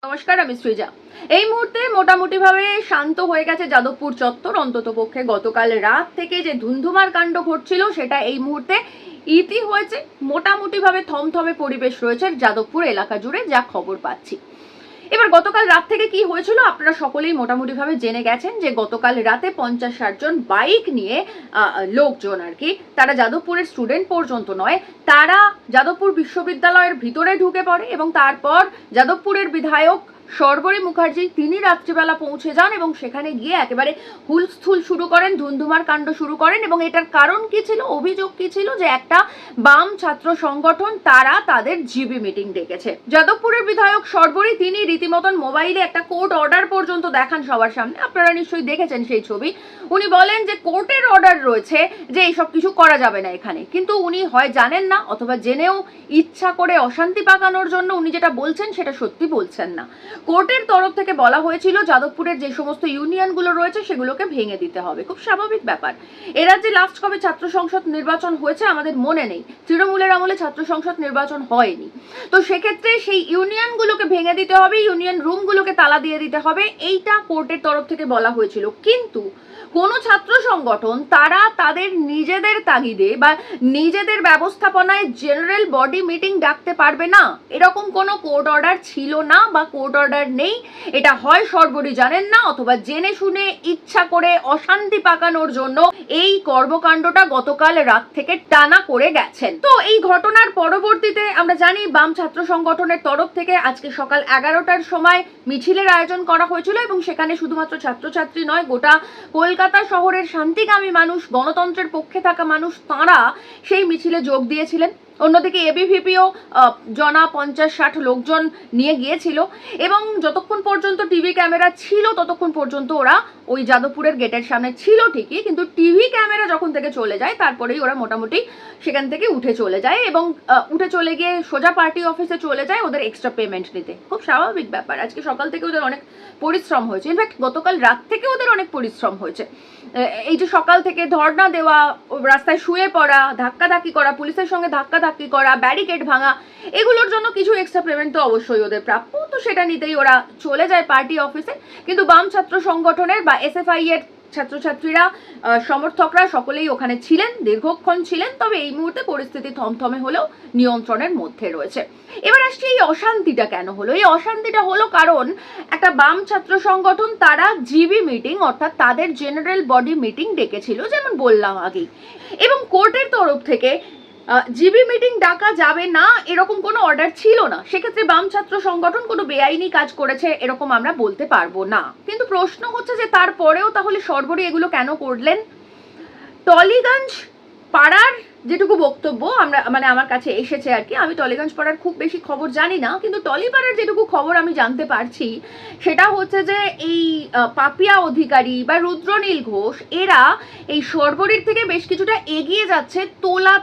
নমস্কার, আমি সৃজা। এই মুহূর্তে মোটামুটিভাবে শান্ত হয়ে গেছে যাদবপুর চত্বর। অন্ততপক্ষে গতকাল রাত থেকে যে ধুন্ধুমার কাণ্ড ঘটছিল সেটা এই মুহূর্তে ইতি হয়েছে। মোটামুটিভাবে থমথমে পরিবেশ রয়েছে যাদবপুর এলাকা জুড়ে, যা খবর পাচ্ছি। এবার গতকাল রাত থেকে কি হয়েছিল আপনারা সকলেই মোটামুটিভাবে জেনে গেছেন যে গতকাল রাতে 50-60 জন বাইক নিয়ে লোকজন আর কি, তারা যাদবপুরের স্টুডেন্ট পর্যন্ত নয়, তারা যাদবপুর বিশ্ববিদ্যালয়ের ভিতরে ঢুকে পড়ে এবং তারপর যাদবপুরের বিধায়ক শর্বরী মুখার্জি তিনি রাত্রিবেলা পৌঁছে যান এবং সেখানে গিয়ে একেবারে হুলস্থুল শুরু করেন, ধুন্ধুমার কাণ্ড শুরু করেন। এবং এটার কারণ কি ছিল, অভিযোগ কি ছিল, যে একটা বাম ছাত্র সংগঠন তারা তাদের জিবি মিটিং ডেকেছে। যাদবপুরের বিধায়ক শর্বরী তিনি রীতিমতন মোবাইলে একটা কোর্ট অর্ডার পর্যন্ত দেখান সবার সামনে, আপনারা নিশ্চয়ই দেখেছেন সেই ছবি। উনি বলেন যে কোর্টের অর্ডার রয়েছে যে এইসব কিছু করা যাবে না এখানে, কিন্তু উনি হয় জানেন না অথবা জেনেও ইচ্ছা করে অশান্তি পাকানোর জন্য উনি যেটা বলছেন সেটা সত্যি বলছেন না। কোর্টের তরফ থেকে বলা হয়েছিল যাদবপুরের যে সমস্ত ইউনিয়নগুলো রয়েছে সেগুলোকে ভেঙে দিতে হবে। খুব স্বাভাবিক ব্যাপার। এরা যে লাস্ট কবে ছাত্র সংসদ নির্বাচন হয়েছে আমাদের মনে নেই, তৃণমূলের আমলে ছাত্র সংসদ নির্বাচন হয়নি। তো সেক্ষেত্রে সেই ইউনিয়নগুলোকে ভেঙে দিতে হবে, ইউনিয়ন রুমগুলোকে তালা দিয়ে দিতে হবে, এইটা কোর্টের তরফ থেকে বলা হয়েছিল। কিন্তু কোনো ছাত্র সংগঠন তারা তাদের নিজেদের তাগিদে বা নিজেদের ব্যবস্থাপনায় জেনারেল বডি মিটিং ডাকতে পারবে না, এরকম কোনো কোর্ট অর্ডার ছিল না বা কোর্ট অর্ডার নেই। এটা হয় শর্বরী জানেন না অথবা জেনে শুনে ইচ্ছা করে অশান্তি পাকানোর জন্য এই কর্মকাণ্ডটা গতকাল রাত থেকে টানা করে গেছেন। তো এই ঘটনার পরবর্তীতে আমরা জানি বাম ছাত্র সংগঠনের তরফ থেকে আজকে সকাল 11টার সময় মিছিলের আয়োজন করা হয়েছিল এবং সেখানে শুধুমাত্র ছাত্রছাত্রী নয়, গোটা কলকাতা শহরের শান্তিকামী মানুষ, গণতন্ত্রের পক্ষে থাকা মানুষ, তাঁরা সেই মিছিলে যোগ দিয়েছিলেন। অন্যদিকে এবিভিপিও জনা 50-60 লোকজন নিয়ে গিয়েছিল এবং যতক্ষণ পর্যন্ত টিভি ক্যামেরা ছিল ততক্ষণ পর্যন্ত ওরা ওই যাদবপুরের গেটের সামনে ছিল ঠিকই, কিন্তু টিভি ক্যামেরা যখন থেকে চলে যায় তারপরেই ওরা মোটামুটি সেখান থেকে উঠে চলে যায় এবং উঠে চলে গিয়ে সোজা পার্টি অফিসে চলে যায় ওদের এক্সট্রা পেমেন্ট নিতে। খুব স্বাভাবিক ব্যাপার। আজকে সকাল থেকে ওদের অনেক পরিশ্রম হয়েছে, ইনফ্যাক্ট গতকাল রাত থেকে ওদের অনেক পরিশ্রম হয়েছে। এই যে সকাল থেকে ধর্ণা দেওয়া, রাস্তায় শুয়ে পড়া, ধাক্কাধাক্কি করা, পুলিশের সঙ্গে ধাক্কাধাক্কি করা, ব্যারিকেড ভাঙা, এগুলোর জন্য কিছু এক্সট্রা পেমেন্ট তো অবশ্যই ওদের প্রাপ্য, তো সেটা নিতেই ওরা চলে যায় পার্টি অফিসে। কিন্তু বাম ছাত্র সংগঠনের বা এসএফআই এর ছাত্রছাত্রীরা, সমর্থকরা সকলেই ওখানে ছিলেন, দীর্ঘক্ষণ ছিলেন। তবে এই মুহূর্তে পরিস্থিতি থমথমে হলেও নিয়ন্ত্রণের মধ্যে রয়েছে। এবার আসছে এই অশান্তিটা কেন হলো। এই অশান্তিটা হলো কারণ একটা বাম ছাত্র সংগঠন তারা জিবি মিটিং অর্থাৎ তাদের জেনারেল বডি মিটিং ডেকেছিল, যেমন বললাম আগেই, এবং কোর্টের তরফ থেকে জিবি মিটিং ডাকা যাবে না এরকম কোনো অর্ডার ছিল না। সেক্ষেত্রে বাম ছাত্র সংগঠন কোনো বেআইনি কাজ করেছে এরকম আমরা বলতে পারবো না। কিন্তু প্রশ্ন হচ্ছে যে তারপরেও তাহলে শর্বরী এগুলো কেন করলেন। টলিগঞ্জ পাড়ার যেটুকু বক্তব্য আমার কাছে এসেছে আর কি, আমি টলিগঞ্জ পাড়ার খুব বেশি খবর জানি না, কিন্তু টলিপাড়ার যেটুকু খবর আমি জানতে পারছি সেটা হচ্ছে যে এই পাপিয়া অধিকারী বা রুদ্রনীল ঘোষ এরা এই শর্বরীর থেকে বেশ কিছুটা এগিয়ে যাচ্ছে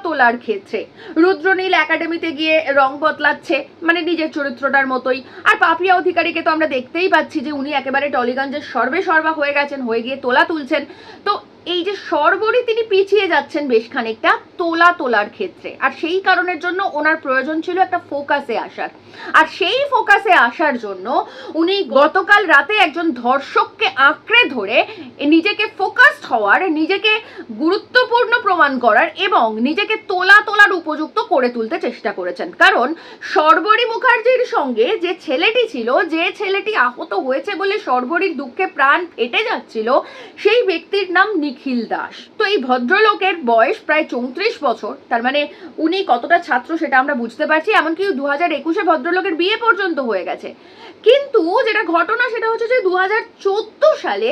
তোলার ক্ষেত্রে। রুদ্রনীল একাডেমিতে গিয়ে রং বদলাচ্ছে, মানে নিজের চরিত্রটার মতোই, আর পাপিয়া অধিকারীকে তো আমরা দেখতেই পাচ্ছি যে উনি একেবারে টলিগঞ্জের সর্বা হয়ে গেছেন, হয়ে গিয়ে তোলা তুলছেন। তো এই যে শর্বরী তিনি পিছিয়ে যাচ্ছেন বেশ খানিকটা তোলার ক্ষেত্রে, আর সেই কারণের জন্য ওনার প্রয়োজন ছিল একটা ফোকাসে আসার। আর সেই ফোকাসে আসার জন্য উনি গতকাল রাতে একজন ধর্ষককে আঁকড়ে ধরে নিজেকে ফোকাসড হওয়ার, নিজেকে গুরুত্বপূর্ণ প্রমাণ করার এবং নিজেকে তোলার উপযুক্ত করে তুলতে চেষ্টা করেছেন। কারণ শর্বরী মুখার্জির সঙ্গে যে ছেলেটি ছিল, যে ছেলেটি আহত হয়েছে বলে শর্বরীর দুঃখে প্রাণ ফেটে যাচ্ছিল, সেই ব্যক্তির নাম নিখিল দাস। তো এই ভদ্রলোকের বয়স প্রায় 34 বছর, তার মানে উনি কতটা ছাত্র সেটা আমরা বুঝতে পারছি। এমনকি 2021-এ ভদ্রলোকের বিয়ে পর্যন্ত হয়ে গেছে। কিন্তু যেটা ঘটনা সেটা হচ্ছে যে 2014 সালে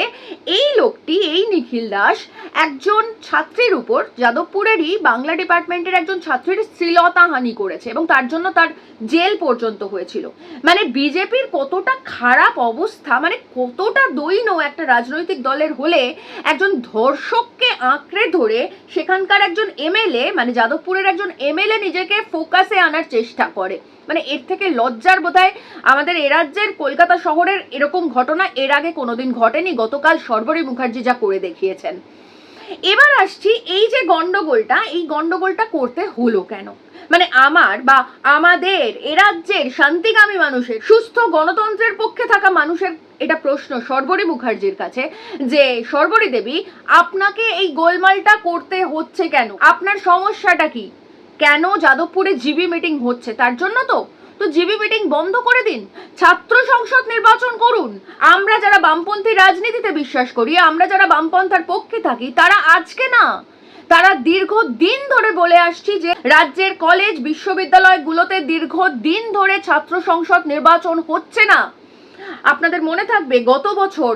এই লোকটি, এই নিখিল দাস, একজন ছাত্রীর উপর, যাদবপুরেরই বাংলা ডিপার্টমেন্টের একজন ছাত্রীর শ্লীলতাহানি করেছে এবং তার জন্য তার জেল পর্যন্ত হয়েছিল। মানে বিজেপির কতটা খারাপ অবস্থা, মানে কতটা দৈন্য একটা রাজনৈতিক দলের হলে একজন ধর্ষককে আঁকড়ে ধরে সেখানকার একজন এমএলএ, মানে যাদবপুরের একজন এমএলএ নিজেকে ফোকাসে আনার চেষ্টা করে। মানে এর থেকে লজ্জার বোধহয় আমাদের এ রাজ্যের কলকাতা শহরের এরকম ঘটনা এর আগে কোনোদিন ঘটেনি। গতকাল শর্বরী মুখার্জি যা করে দেখিয়েছেন। এবার আসছি এই যে গন্ডগোলটা, এই গন্ডগোলটা করতে হলো কেন। মানে আমার বা আমাদের এ রাজ্যের শান্তিকামী মানুষের, সুস্থ গণতন্ত্রের পক্ষে থাকা মানুষের এটা প্রশ্ন শর্বরী মুখার্জির কাছে যে শর্বরী দেবী, আপনাকে এই গোলমালটা করতে হচ্ছে কেন? আপনার সমস্যাটা কি? কেন যাদবপুরে জিবি মিটিং হচ্ছে? তার জন্য তো জিবি মিটিং বন্ধ করে দিন, ছাত্র সংসদ নির্বাচন করুন। আমরা যারা বামপন্থী রাজনীতিতে বিশ্বাস করি, আমরা যারা বামপন্থার পক্ষে থাকি, তারা আজকে না, তারা দীর্ঘদিন ধরে বলে আসছি যে রাজ্যের কলেজ বিশ্ববিদ্যালয়গুলোতে দীর্ঘদিন ধরে ছাত্র সংসদ নির্বাচন হচ্ছে না। আপনাদের মনে থাকবে গত বছর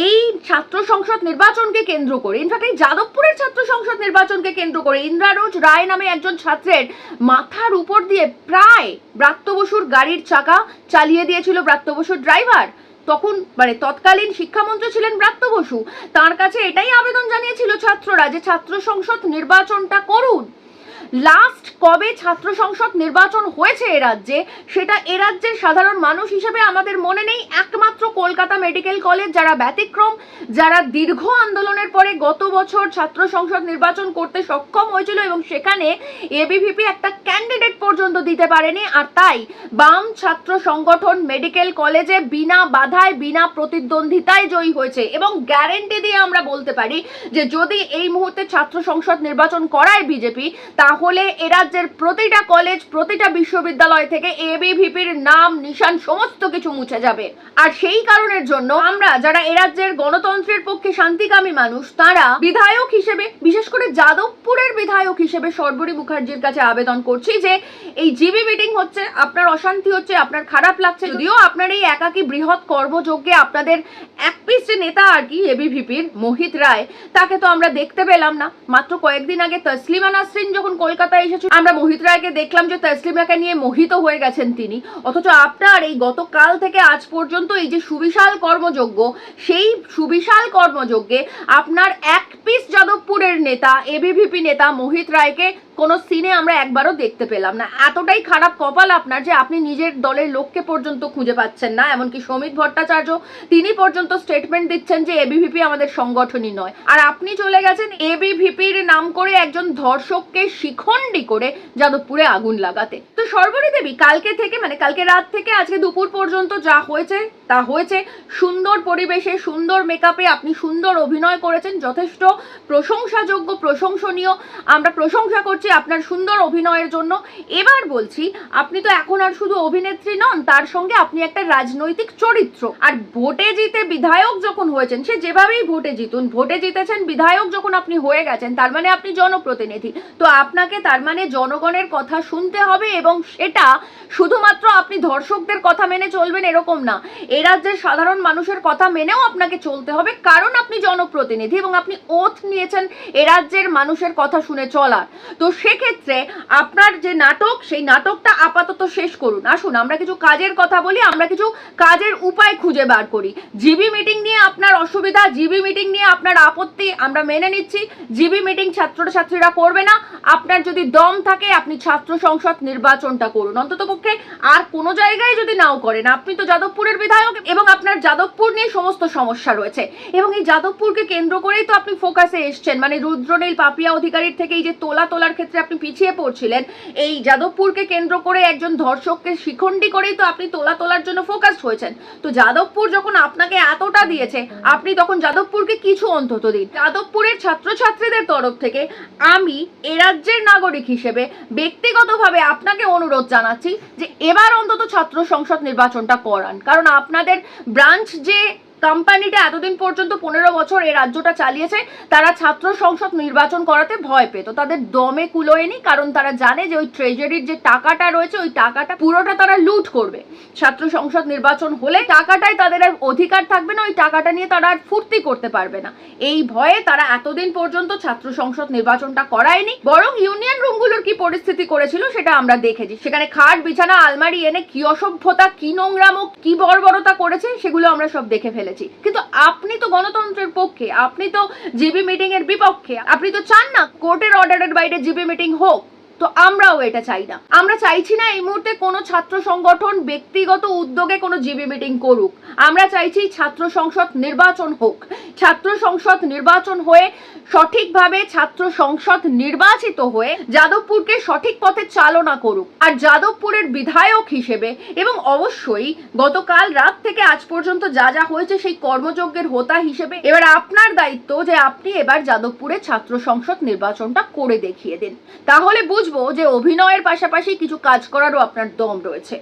এই ছাত্র সংসদ নির্বাচনকে কেন্দ্র করে, ইনফ্যাক্ট এই যাদবপুরের ছাত্র সংসদ নির্বাচনকে কেন্দ্র করে ইন্দ্রারোজ রায় নামে একজন ছাত্রের মাথার উপর দিয়ে প্রায় ব্রাত্য বসুর গাড়ির চাকা চালিয়ে দিয়েছিল ব্রাত্য বসুর ড্রাইভার। তখন মানে তৎকালীন শিক্ষামন্ত্রী ছিলেন ব্রাত্য বসু, তার কাছে এটাই আবেদন জানিয়েছিল ছাত্ররা যে ছাত্র সংসদ নির্বাচনটা করুন। লাস্ট কবে ছাত্র সংসদ নির্বাচন হয়েছে এ রাজ্যে, সেটা এ রাজ্যের সাধারণ মানুষ হিসেবে আমাদের মনে নেই। একমাত্র কলকাতা মেডিকেল কলেজ, যারা ব্যতিক্রম, যারা দীর্ঘ আন্দোলনের পরে গত বছর ছাত্র সংসদ নির্বাচন করতে সক্ষম হয়েছিল এবং সেখানে এবিভিপি একটা ক্যান্ডিডেট পর্যন্ত দিতে পারেনি, আর তাই বাম ছাত্র সংগঠন মেডিকেল কলেজে বিনা বাধায় বিনা প্রতিদ্বন্দ্বিতায় জয়ী হয়েছে। এবং গ্যারেন্টি দিয়ে আমরা বলতে পারি যে যদি এই মুহূর্তে ছাত্র সংসদ নির্বাচন করায় বিজেপি, তাহলে এ রাজ্যের প্রতিটা কলেজ, প্রতিটা বিশ্ববিদ্যালয় থেকে এবিভিপির নাম নিশান সমস্ত কিছু মুছে যাবে। আর সেই কারণের জন্য আমরা যারা এ রাজ্যের গণতন্ত্রের পক্ষে শান্তিকামী মানুষ, তারা বিধায়ক হিসেবে, বিশেষ করে যাদবপুরের বিধায়ক হিসেবে শর্বরী মুখার্জির কাছে আবেদন করছি যে এই জিবি মিটিং হচ্ছে, আপনার অশান্তি হচ্ছে, আপনার খারাপ লাগছে, যদিও আপনার এই একাকী বৃহৎ কর্মযজ্ঞে আপনাদের এক পিস যে নেতা আর কি এবিভিপির মোহিত রায়, তাকে তো আমরা দেখতে পেলাম না। মাত্র কয়েকদিন আগে তসলিমা নাসরিন যখন কলকাতায় এসেছিল, আমরা মোহিত রায়কে দেখলাম যে তসলিমাকে নিয়ে মোহিত হয়ে গেছেন তিনি। অথচ আপনার এই গতকাল থেকে আজ পর্যন্ত এই যে সুবিশাল কর্মযজ্ঞ, সেই সুবিশাল কর্মযজ্ঞে আপনার এক পিস যাদবপুরের নেতা, এবিভিপি নেতা মোহিত রায়কে কোনো সিনে আমরা একবারও দেখতে পেলাম না। এতটাই খারাপ কপাল আপনার যে আপনি নিজের দলের লোককে পর্যন্ত খুঁজে পাচ্ছেন না। এমনকি সমিত ভট্টাচার্য, তিনি পর্যন্ত স্টেটমেন্ট দিচ্ছেন যে এবিভিপি আমাদের সংগঠনই নয়, আর আপনি চলে গেছেন এবিভিপির নাম করে একজন ধর্ষককে শিখণ্ডী করে যাদবপুরে আগুন লাগাতে। তো শর্বরী দেবী, কালকে থেকে মানে কালকে রাত থেকে আজকে দুপুর পর্যন্ত যা হয়েছে তা হয়েছে। সুন্দর পরিবেশে, সুন্দর মেকআপে আপনি সুন্দর অভিনয় করেছেন, যথেষ্ট প্রশংসাযোগ্য, প্রশংসনীয়। আমরা প্রশংসা করছি আপনার সুন্দর অভিনয়ের জন্য। এবার বলছি, আপনি তো এখন আর শুধু অভিনেত্রী নন, তার সঙ্গে আপনি একটা রাজনৈতিক চরিত্র। আর ভোটে জিতে বিধায়ক যখন হয়েছেন, সে যেভাবেই ভোটে জিতুন, ভোটে জিতেছেন, বিধায়ক যখন আপনি হয়ে গেছেন, তার মানে আপনি জনপ্রতিনিধি। তো আপনাকে তার মানে জনগণের কথা শুনতে হবে, এবং সেটা শুধুমাত্র আপনি ধর্ষকদের কথা মেনে চলবেন এরকম না, এই রাজ্যের সাধারণ মানুষের কথা মেনেও আপনাকে চলতে হবে, কারণ আপনি জনপ্রতিনিধি এবং আপনি ওথ নিয়েছেন এ রাজ্যের মানুষের কথা শুনে চলার। তো সেক্ষেত্রে আপনার যে নাটক, সেই নাটকটা আপাতত শেষ করুন। আসুন আমরা কিছু কাজের কথা বলি, আমরা কিছু কাজের উপায় খুঁজে বার করি। জিবি মিটিং নিয়ে আপনার অসুবিধা, জিবি মিটিং নিয়ে আপনার আপত্তি, আমরা মেনে নিচ্ছি। জিবি মিটিং ছাত্রছাত্রীরা করবে না। আপনার যদি দম থাকে, আপনি ছাত্র সংসদ নির্বাচনটা করুন, অন্ততপক্ষে আর কোনো জায়গায় যদি নাও করেন। আপনি তো যাদবপুরের বিধায়ক এবং আপনার যাদবপুর নিয়ে সমস্ত সমস্যা রয়েছে, এবং এই যাদবপুরকে কেন্দ্র করেই তো আপনি ফোকাসে এসছেন। মানে রুদ্রনীল পাপিয়া অধিকারীর থেকে এই যে তোলার ক্ষেত্রে আপনি পিছিয়ে পড়ছিলেন, এই যাদবপুরকে কেন্দ্র করে একজন ধর্ষককে শিখণ্ডী করেই তো আপনি তোলার জন্য ফোকাসড হয়েছেন। তো যাদবপুর যখন আপনাকে এতটা দিয়েছে, আপনি তখন যাদবপুরকে কিছু অন্তত দিন। যাদবপুরের ছাত্রছাত্রীদের তরফ থেকে আমি এ রাজ্যের নাগরিক হিসেবে ব্যক্তিগতভাবে আপনাকে অনুরোধ জানাচ্ছি যে এবার অন্তত ছাত্র সংসদ নির্বাচনটা করান, কারণ আপনাদের ব্রাঞ্চ যে কোম্পানিটা এতদিন পর্যন্ত 15 বছর এই রাজ্যটা চালিয়েছে, তারা ছাত্র সংসদ নির্বাচন করাতে ভয় পেত, তাদের দমে কুলোয়নি, কারণ তারা জানে যে ওই ট্রেজারির যে টাকাটা রয়েছে, ওই টাকাটা পুরোটা তারা লুট করবে। ছাত্র সংসদ নির্বাচন হলে টাকাটাই তাদের আর অধিকার থাকবে না, ওই টাকাটা নিয়ে তারা আর ফুর্তি করতে পারবে না। এই ভয়ে তারা এতদিন পর্যন্ত ছাত্র সংসদ নির্বাচনটা করায়নি, বরং ইউনিয়ন রুমগুলোর কি পরিস্থিতি করেছিল সেটা আমরা দেখেছি। সেখানে খাট বিছানা আলমারি এনে কি অসভ্যতা, কি নোংরামো, কি বর্বরতা করেছে, সেগুলো আমরা সব দেখে ফেলেছি। কিন্তু আপনি তো গণতন্ত্রের পক্ষে, আপনি তো জিবি মিটিং এর বিপক্ষে, আপনি তো চান না কোর্টের অর্ডারের বাইরে জিবি মিটিং হোক। তো আমরাও এটা চাই না। আমরা চাইছি না এই মুহূর্তে কোনো ছাত্র সংগঠন ব্যক্তিগত উদ্যোগে কোনো জিবি মিটিং করুক। আমরা চাইছি ছাত্র সংসদ নির্বাচন হোক, ছাত্র সংসদ নির্বাচন হয়ে সঠিকভাবে ছাত্র সংসদ নির্বাচিত হয়ে যাদবপুরকে সঠিক পথে চালনা করুক। আর যাদবপুরের বিধায়ক হিসেবে এবং অবশ্যই গতকাল রাত থেকে আজ পর্যন্ত যা যা হয়েছে সেই কর্মযজ্ঞের হোতা হিসেবে এবার আপনার দায়িত্ব যে আপনি এবার যাদবপুরে ছাত্র সংসদ নির্বাচনটা করে দেখিয়ে দিন। তাহলে বুঝবো যে অভিনয়ের পাশাপাশি কিছু কাজ করারও আপনার দম রয়েছে।